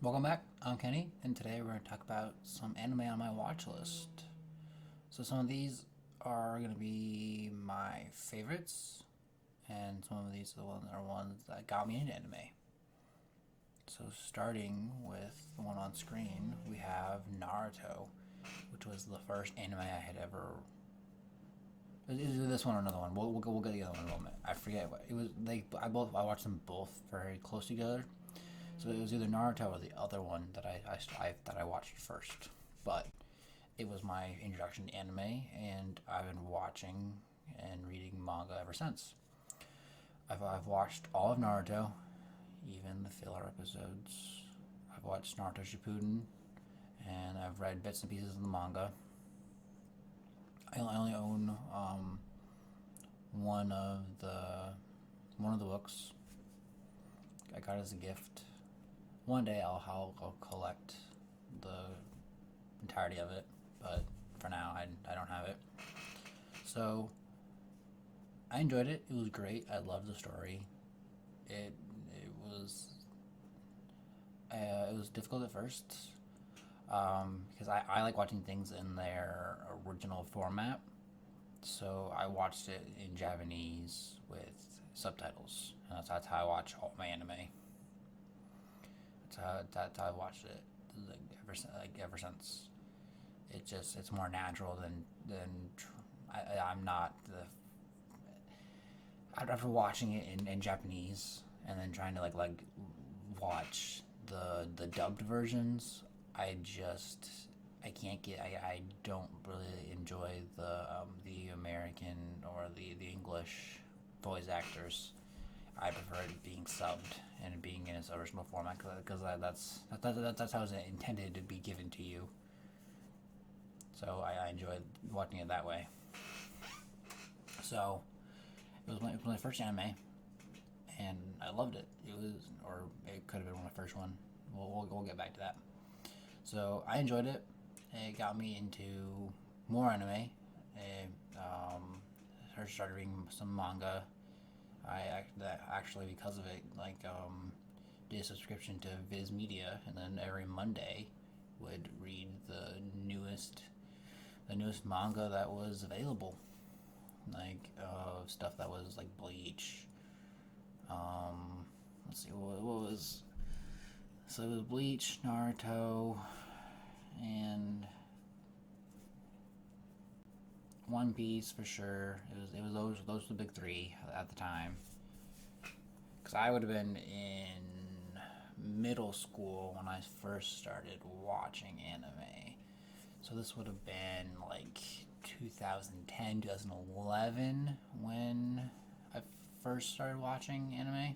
Welcome back. I'm Kenny, and today we're going to talk about some anime on my watch list. So, some of these are going to be my favorites, and some of these are ones that got me into anime. So, starting with the one on screen, we have Naruto, which was the first anime I had ever. Either this one or another one. We'll get the other one in a moment. I forget what it was. I watched them both very close together. So it was either Naruto or the other one that I watched first. But it was my introduction to anime, and I've been watching and reading manga ever since. I've watched all of Naruto, even the filler episodes. I've watched Naruto Shippuden, and I've read bits and pieces of the manga. I only own one of the books. I got it as a gift. One day I'll collect the entirety of it, but for now I don't have it. So I enjoyed it. It was great. I loved the story. It was it was difficult at first because I like watching things in their original format. So I watched it in Japanese with subtitles, and that's how I watch all my anime. That's how I watched it ever since. It's more natural than I'm not the after watching it in Japanese and then trying to like watch the dubbed versions. I can't get I don't really enjoy the American or the English voice actors. I prefer it being subbed and being in its original format because that's how it's intended to be given to you. So I enjoyed watching it that way. So it was my first anime, and I loved it. It was, or it could have been my first one. We'll get back to that. So I enjoyed it. It got me into more anime. I started reading some manga. Actually, because of it, did a subscription to Viz Media, and then every Monday would read the newest manga that was available, stuff that was like Bleach. Let's see what was. So it was Bleach, Naruto, and One Piece for sure. It was those were the big three at the time. Because I would have been in middle school when I first started watching anime. So this would have been like 2010, 2011 when I first started watching anime.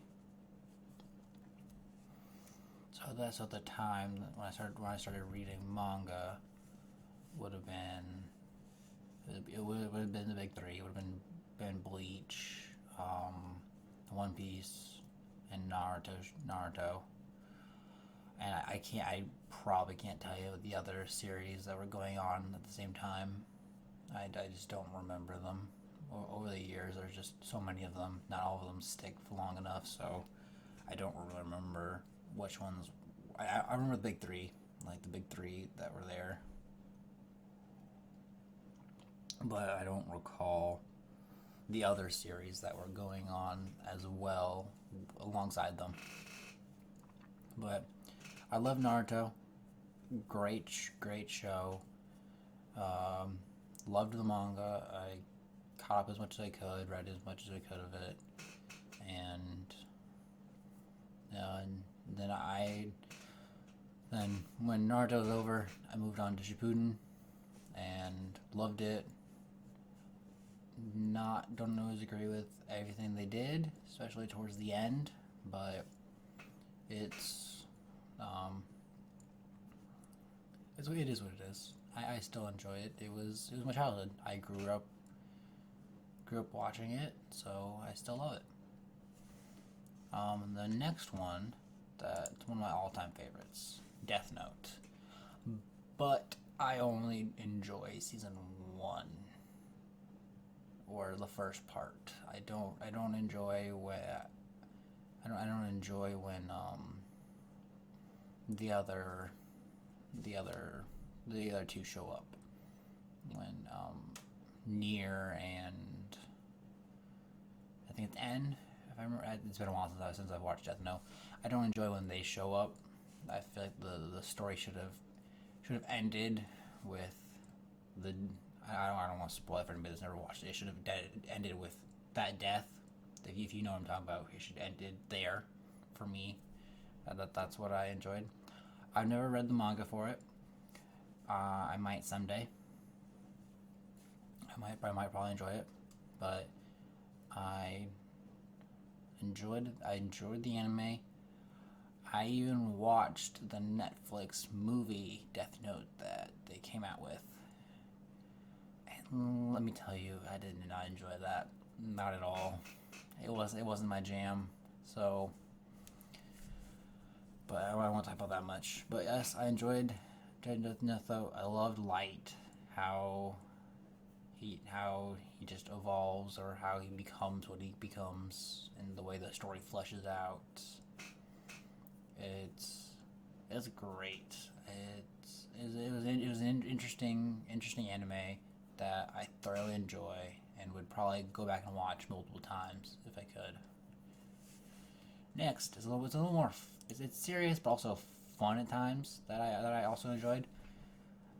So that's at the time when I started reading manga would have been it would have been the big three. It would have been Bleach, One Piece, and Naruto. And I probably can't tell you the other series that were going on at the same time. I just don't remember them. Over the years, there's just so many of them. Not all of them stick for long enough, so I don't really remember which ones. I remember the big three, like the big three that were there, but I don't recall the other series that were going on as well alongside them. But I love Naruto. Great show. Um, Loved the manga. I caught up as much as I could, read as much as I could of it, and and then when Naruto was over, I moved on to Shippuden and loved it. Not Don't always agree with everything they did, especially towards the end, but it's um, it is what it is. I still enjoy it. It was my childhood. I grew up watching it, so I still love it. The next one, that's one of my all time favorites, Death Note. But I only enjoy season one or the first part. I don't enjoy when the other the other the other two show up when Near and I think it's N. If I remember, it's been a while since I've watched Death Note. I don't enjoy when they show up. I feel like the story should have ended with the. I don't want to spoil it for anybody that's never watched it. It should have ended with that death. If you know what I'm talking about, it should have ended there. For me, that's what I enjoyed. I've never read the manga for it. I might someday. I might probably enjoy it, but I I enjoyed the anime. I even watched the Netflix movie Death Note that they came out with. And let me tell you, I did not enjoy that. Not at all. It wasn't my jam. So, but I won't talk about that much. But yes, I enjoyed Death Note. I loved Light, how he just evolves, or how he becomes what he becomes, and the way the story fleshes out. It's great. It was an interesting anime that I thoroughly enjoy and would probably go back and watch multiple times if I could. Next is it's a little more. It's serious but also fun at times that I also enjoyed.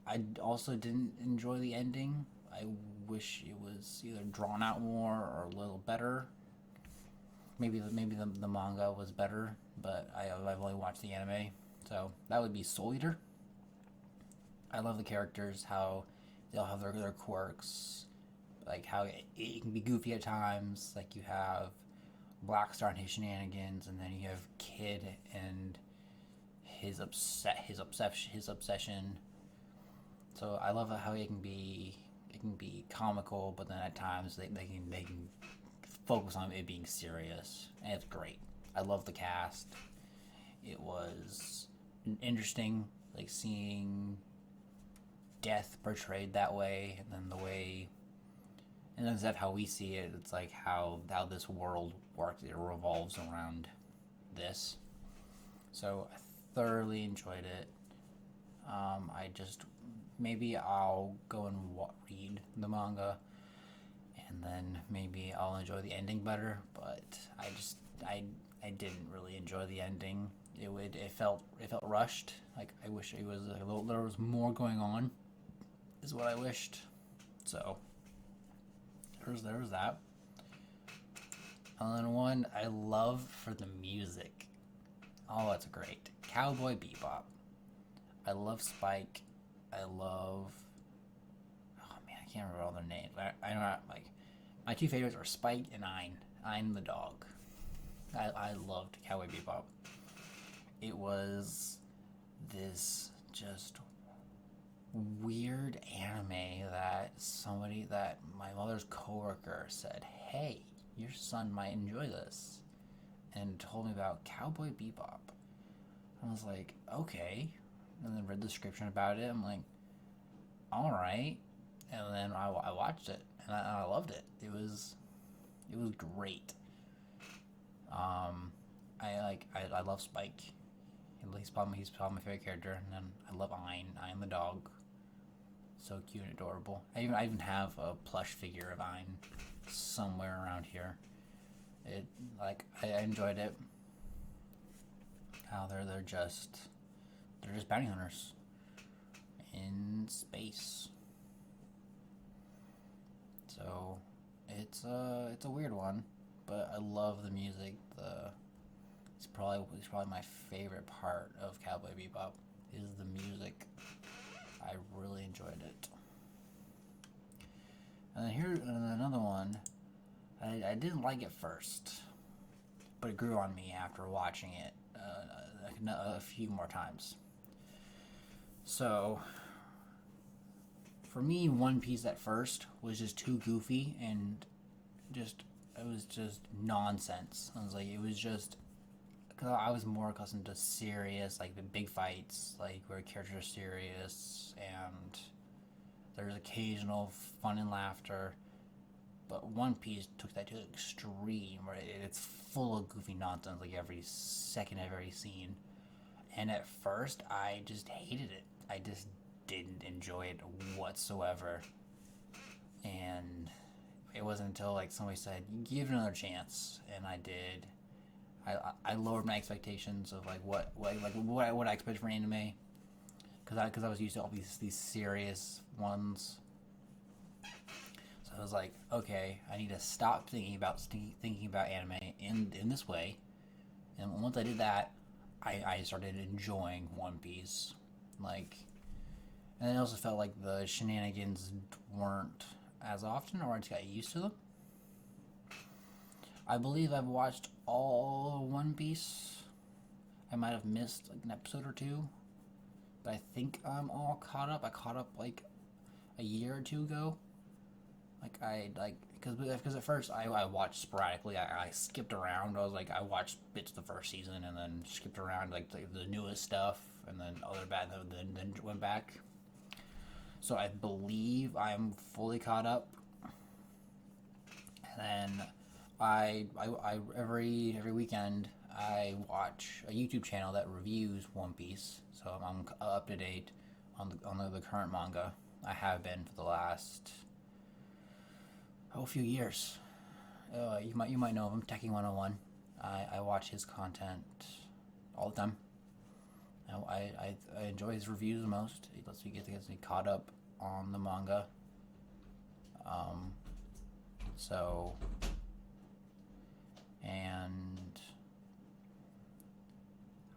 I also didn't enjoy the ending. I wish it was either drawn out more or a little better. Maybe the manga was better, but I've only watched the anime, so that would be Soul Eater. I love the characters, how they all have their quirks, like how it can be goofy at times. Like you have Black Star and his shenanigans, and then you have Kid and his obsession. So I love how it can be comical, but then at times they can focus on it being serious, and it's great. I love the cast. It was interesting, like seeing death portrayed that way, and then the way, and instead of how we see it, it's like how this world works. It revolves around this. So I thoroughly enjoyed it. I just maybe I'll go and read the manga, and then maybe I'll enjoy the ending better. But I didn't really enjoy the ending. It felt rushed. Like I wish it was there was more going on. Is what I wished. So there was that. And then one I love for the music. Oh, that's great. Cowboy Bebop. I love Spike. I love. Oh man, I can't remember all their names. I don't know, like my two favorites are Spike and Ein. Ein the dog. I loved Cowboy Bebop. It was this just weird anime that my mother's coworker said, "Hey, your son might enjoy this," and told me about Cowboy Bebop. I was like, okay, and then read the description about it. I'm like, all right, and then I watched it, and I loved it. It was great. I love Spike. He's probably my favorite character, and then I love Ein the dog. So cute and adorable. I even have a plush figure of Ein somewhere around here. I enjoyed it. How they're just bounty hunters in space. So it's a weird one, but I love the music. It's probably my favorite part of Cowboy Bebop is the music. I really enjoyed it. And then here's another one. I didn't like it first, but it grew on me after watching it a few more times. So, for me, One Piece at first was just too goofy and it was just nonsense. I was like, it was just, because I was more accustomed to serious, like the big fights, like where characters are serious and there's occasional fun and laughter. But One Piece took that to the extreme, where it's full of goofy nonsense, like every second of every scene. And at first, I just hated it. I just didn't enjoy it whatsoever. And it wasn't until like somebody said, "Give it another chance," and I did. I lowered my expectations of like what I expected from anime, because I was used to all these serious ones. So I was like, okay, I need to stop thinking about anime in this way. And once I did that, I started enjoying One Piece. Like, and I also felt like the shenanigans weren't as often, or I just got used to them. I believe I've watched all One Piece. I might have missed like an episode or two, but I think I'm all caught up. I caught up like a year or two ago. Because at first I watched sporadically. I skipped around. I watched bits of the first season and then skipped around like the newest stuff and then other bad then went back. So I believe I'm fully caught up. And then I every weekend I watch a YouTube channel that reviews One Piece. So I'm up to date on the current manga. I have been for the last a few years. You might know him, Techie 101. I watch his content all the time. I enjoy his reviews the most. He lets me get me caught up on the manga. So, and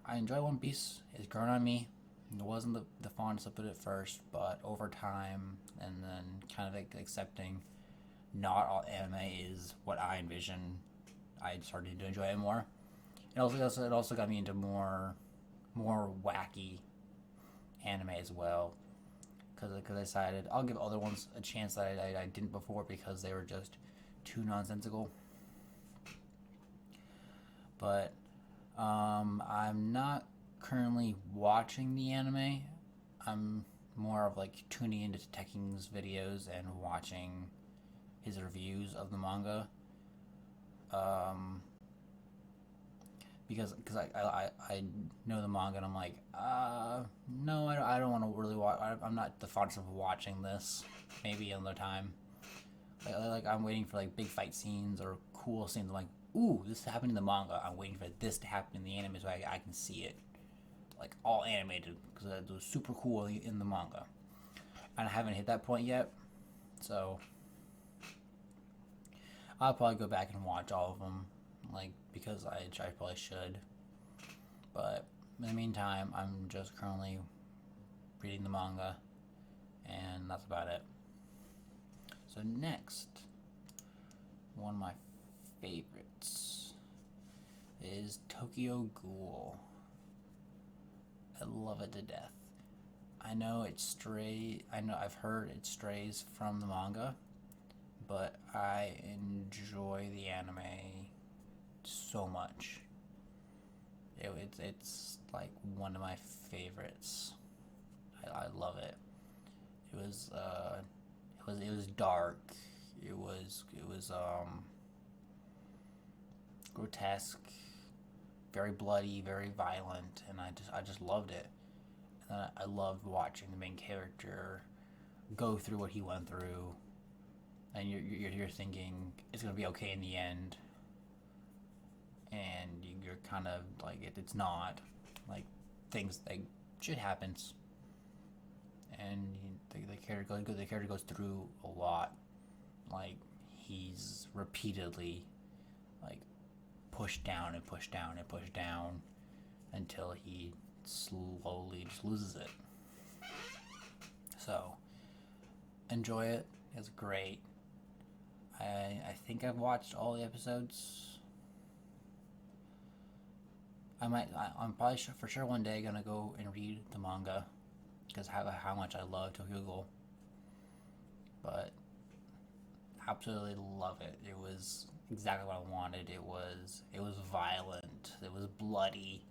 I enjoy One Piece. It's grown on me. It wasn't the fondest of it at first, but over time, and then kind of like accepting not all anime is what I envision, I started to enjoy it more. It also got me into more wacky anime as well, because I decided I'll give other ones a chance that I didn't before because they were just too nonsensical. But I'm not currently watching the anime. I'm more of like tuning into Tekking's videos and watching his reviews of the manga. Because I know the manga and I'm like, no, I don't want to really watch. I'm not the fondest of watching this. Maybe another time. Like I'm waiting for like big fight scenes or cool scenes. I'm like, ooh, this happened in the manga. I'm waiting for this to happen in the anime so I can see it, like all animated, because it was super cool in the manga. And I haven't hit that point yet, so I'll probably go back and watch all of them, like, because I probably should. But in the meantime, I'm just currently reading the manga, and that's about it. So next, one of my favorites is Tokyo Ghoul. I love it to death. I know I've heard it strays from the manga, but I enjoy the anime so much. It's like one of my favorites. I love it. It was dark. It was grotesque, very bloody, very violent, and I just loved it. And I loved watching the main character go through what he went through, and you're thinking it's gonna be okay in the end, and you're kind of like it's not, like things like shit happens, and the character goes through a lot, like he's repeatedly like pushed down and pushed down and pushed down until he slowly just loses it. So enjoy it. It's great. I think I've watched all the episodes. I'm probably for sure one day gonna go and read the manga because how much I love Tokyo Ghoul. But absolutely love it. It was exactly what I wanted. It was violent. It was bloody.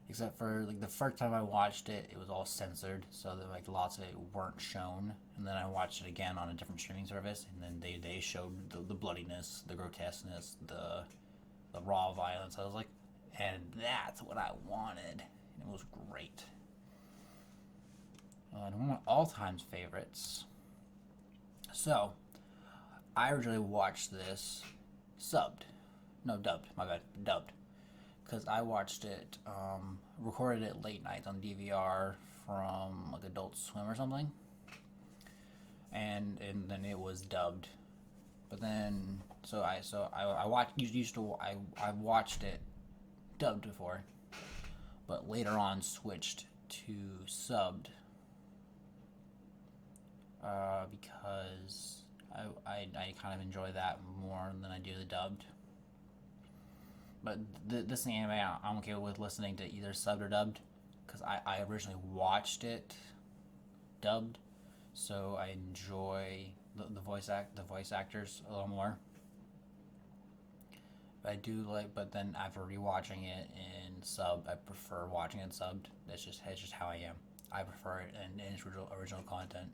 Except for like the first time I watched it, it was all censored, so that like lots of it weren't shown. And then I watched it again on a different streaming service, and then they showed the bloodiness, the grotesqueness, the raw violence. I was like, And that's what I wanted. It was great. And one of my all-time favorites. So, I originally watched this subbed. No, dubbed. My bad. Dubbed. Because I watched it, recorded it late nights on DVR from like Adult Swim or something. And then it was dubbed. But then, I watched it dubbed before, but later on switched to subbed because I kind of enjoy that more than I do the dubbed. But this anime, I'm okay with listening to either subbed or dubbed because I originally watched it dubbed, so I enjoy the voice actors a little more. But I do like, but then after rewatching it in sub, I prefer watching it subbed. It's just how I am. I prefer it in its original content.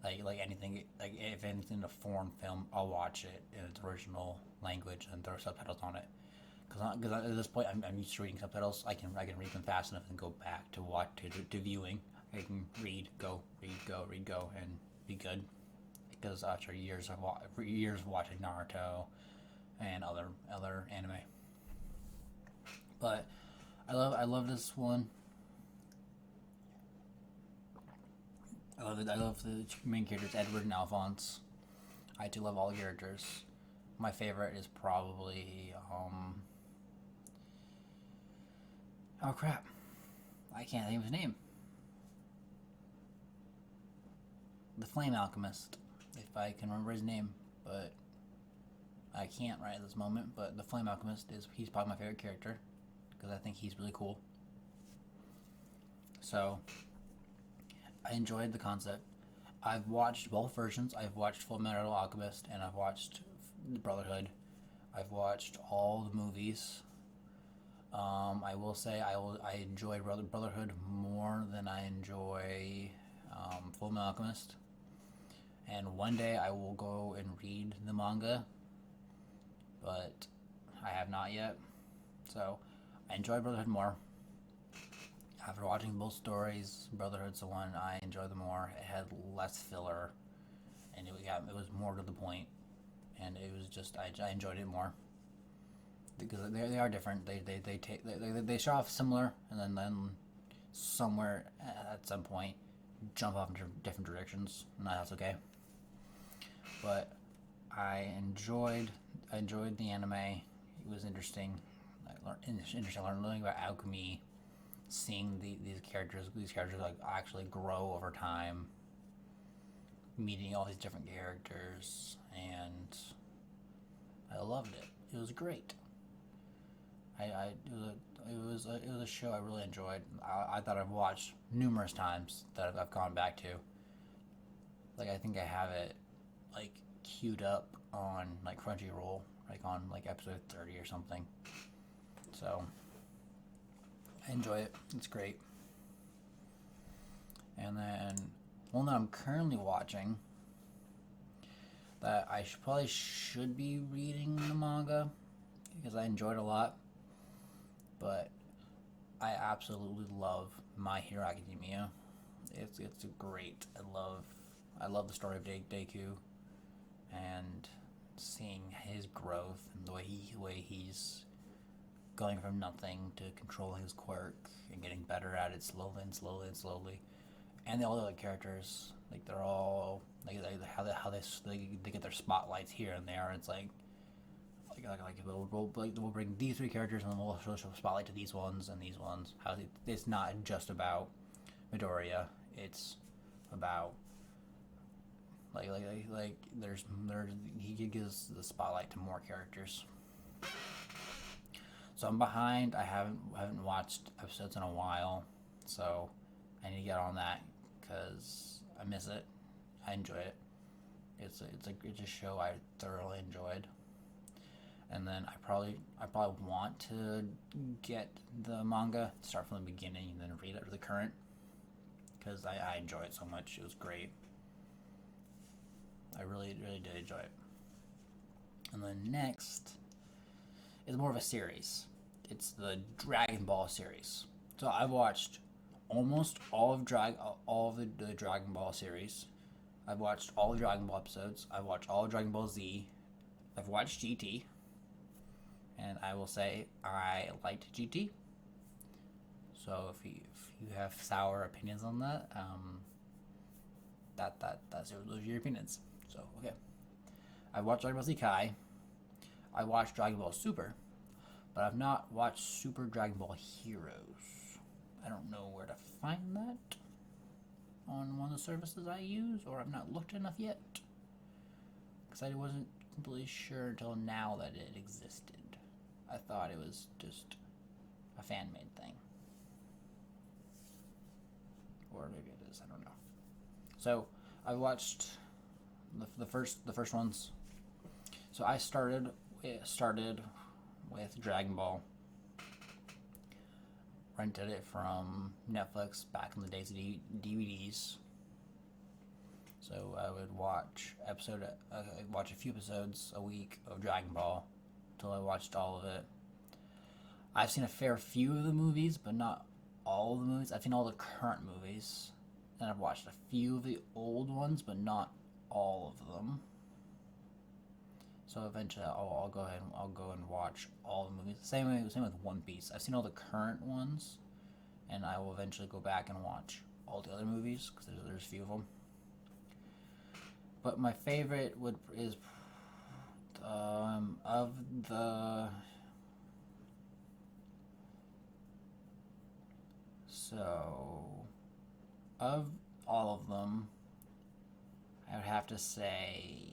Like anything, like if anything a foreign film, I'll watch it in its original language and throw subtitles on it. Because at this point, I'm used to reading subtitles. I can read them fast enough and go back to viewing. I can read, go, and be good. Because after years of watching Naruto and other anime, but I love this one. I love the main characters, Edward and Alphonse. I do love all the characters. My favorite is probably oh crap, I can't think of his name. The Flame Alchemist, if I can remember his name, but I can't right at this moment. But the Flame Alchemist he's probably my favorite character because I think he's really cool. So I enjoyed the concept. I've watched both versions. I've watched Full Metal Alchemist and I've watched Brotherhood. I've watched all the movies. I will say I enjoy Brotherhood more than I enjoy Full Metal Alchemist. And one day I will go and read the manga, but I have not yet. So I enjoy Brotherhood more. After watching both stories, Brotherhood's the one I enjoy the more. It had less filler, and it was more to the point, and it was just I enjoyed it more because they are different. They show off similar, and then somewhere at some point jump off into different directions, and that's okay. But I enjoyed the anime. It was interesting. Learning about alchemy, seeing these characters like actually grow over time, meeting all these different characters, and I loved it. It was great. It was a show I really enjoyed. I thought I've watched numerous times that I've gone back to. Like I think I have it like queued up on like Crunchyroll, like on like episode 30 or something. So I enjoy it. It's great. And then one that I'm currently watching that I probably should be reading the manga because I enjoyed it a lot, but I absolutely love My Hero Academia. It's great. I love the story of Deku and seeing his growth and the way he's going from nothing to controlling his quirk and getting better at it slowly. And all the other characters, like they're all like how they get their spotlights here and there. And it's like we'll bring these three characters and then we'll show a spotlight to these ones and these ones. How it's not just about Midoriya. It's about he gives the spotlight to more characters. So I'm behind. I haven't watched episodes in a while, so I need to get on that because I miss it. I enjoy it. It's a show I thoroughly enjoyed. And then I probably want to get the manga, start from the beginning, and then read it to the current because I enjoy it so much. It was great. I really did enjoy it. And then next is more of a series. It's the Dragon Ball series. So I've watched almost all of the Dragon Ball series. I've watched all the Dragon Ball episodes. I've watched all of Dragon Ball Z. I've watched GT, and I will say I liked GT. So if you have sour opinions on that, those are your opinions. So okay, I watched Dragon Ball Z Kai. I watched Dragon Ball Super, but I've not watched Super Dragon Ball Heroes. I don't know where to find that on one of the services I use, or I've not looked enough yet, because I wasn't completely sure until now that it existed. I thought it was just a fan-made thing, or maybe it is. I don't know. So I watched the first ones. So I started with Dragon Ball. Rented it from Netflix back in the days of DVDs. So I would watch a few episodes a week of Dragon Ball until I watched all of it. I've seen a fair few of the movies, but not all of the movies. I've seen all the current movies, and I've watched a few of the old ones, but not all of them. So eventually, I'll go ahead and I'll go and watch all the movies. Same with One Piece. I've seen all the current ones, and I will eventually go back and watch all the other movies because there's a few of them. But my favorite is of the of all of them, I would have to say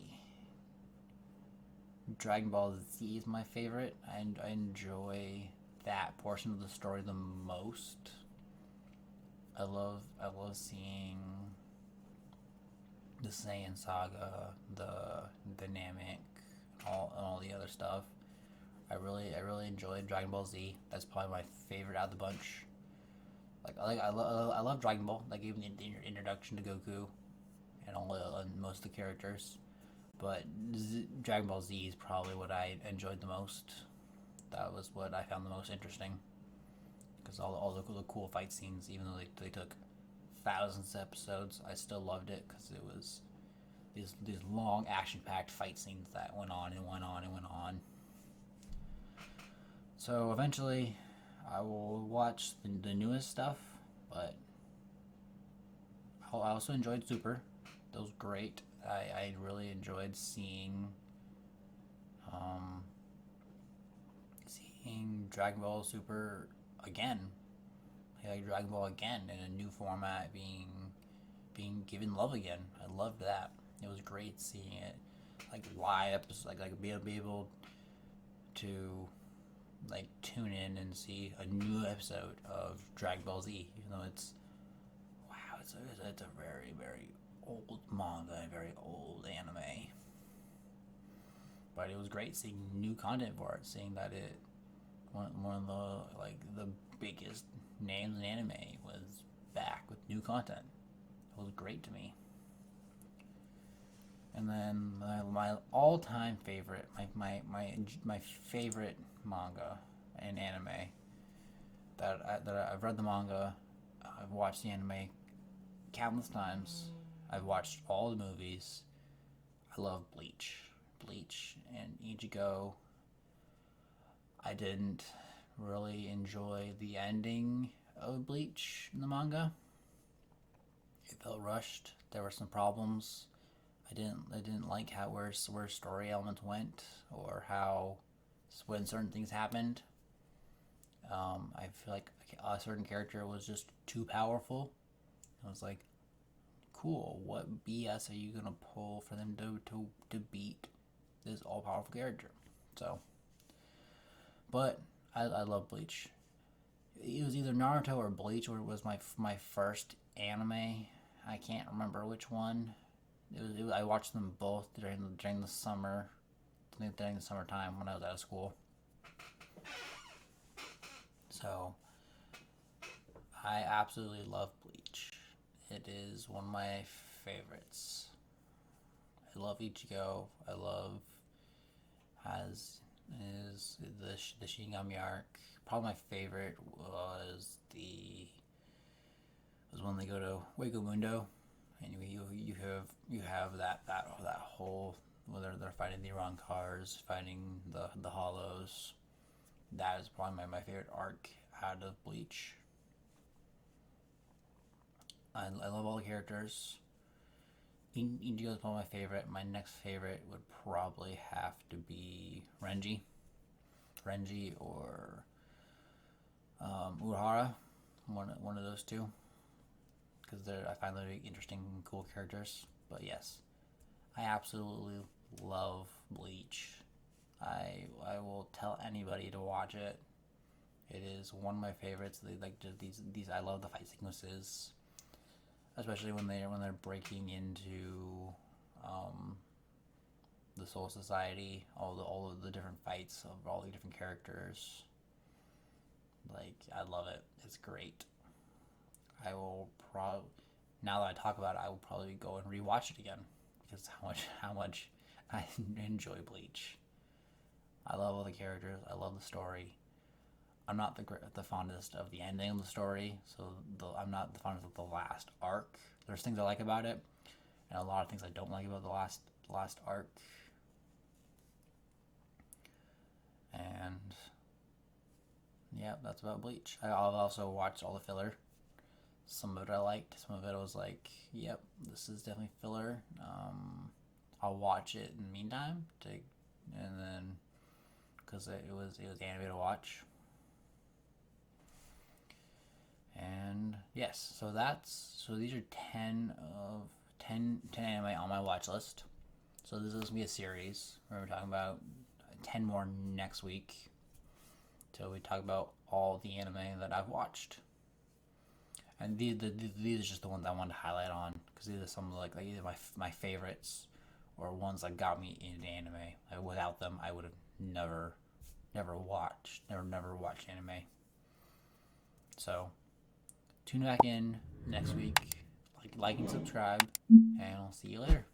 Dragon Ball Z is my favorite. I enjoy that portion of the story the most. I love seeing the Saiyan saga, the Namek, all the other stuff. I really enjoyed Dragon Ball Z. That's probably my favorite out of the bunch. I love Dragon Ball. Like even the introduction to Goku and most of the characters. But Dragon Ball Z is probably what I enjoyed the most. That was what I found the most interesting. Because all the cool fight scenes, even though they took thousands of episodes, I still loved it because it was these long action-packed fight scenes that went on and went on and went on. So eventually, I will watch the newest stuff, but I also enjoyed Super. That was great. I really enjoyed seeing Dragon Ball Super again, like Dragon Ball again in a new format, being given love again. I loved that. It was great seeing it like live episodes, like be able to like tune in and see a new episode of Dragon Ball Z, even though it's a very very old manga and very old anime. But it was great seeing new content for it, seeing that it one of the biggest names in anime was back with new content. It was great to me. And then my all-time favorite, my favorite manga and anime that I've read the manga, I've watched the anime countless times. I've watched all the movies. I love Bleach and Ichigo. I didn't really enjoy the ending of Bleach in the manga. It felt rushed. There were some problems. I didn't like where story elements went, or how when certain things happened. I feel like a certain character was just too powerful. I was like, cool, what BS are you gonna pull for them to beat this all powerful character? So, but I love Bleach. It was either Naruto or Bleach, or it was my first anime. I can't remember which one. I watched them both during the summer, during the summertime when I was out of school. So I absolutely love Bleach. It is one of my favorites. I love Ichigo. I love is the Shinigami arc. Probably my favorite was when they go to Waco Mundo, and you have that whole, whether they're fighting the Iran cars, fighting the Hollows. That is probably my favorite arc out of Bleach. I love all the characters. Indigo is probably my favorite. My next favorite would probably have to be Renji. Renji or Urahara. One of those two. Because I find them interesting and cool characters. But yes, I absolutely love Bleach. I will tell anybody to watch it. It is one of my favorites. They like just these. I love the fight sequences, especially when they're breaking into the Soul Society. All of the different fights of all the different characters. Like, I love it. It's great. I will probably, now that I talk about it, I will probably go and rewatch it again because how much I enjoy Bleach. I love all the characters. I love the story. I'm not the fondest of the ending of the story, so I'm not the fondest of the last arc. There's things I like about it, and a lot of things I don't like about the last arc. And yeah, that's about Bleach. I've also watched all the filler. Some of it I liked. Some of it I was like, yep, this is definitely filler. I'll watch it in the meantime, and then because it was anime to watch. And yes, so these are 10 anime on my watch list. So this is going to be a series where we're talking about 10 more next week till we talk about all the anime that I've watched. And these are just the ones I wanted to highlight on because these are some of like either my favorites or ones that got me into anime. Like, without them, I would have never watched anime. So tune back in next week, like and subscribe, and I'll see you later.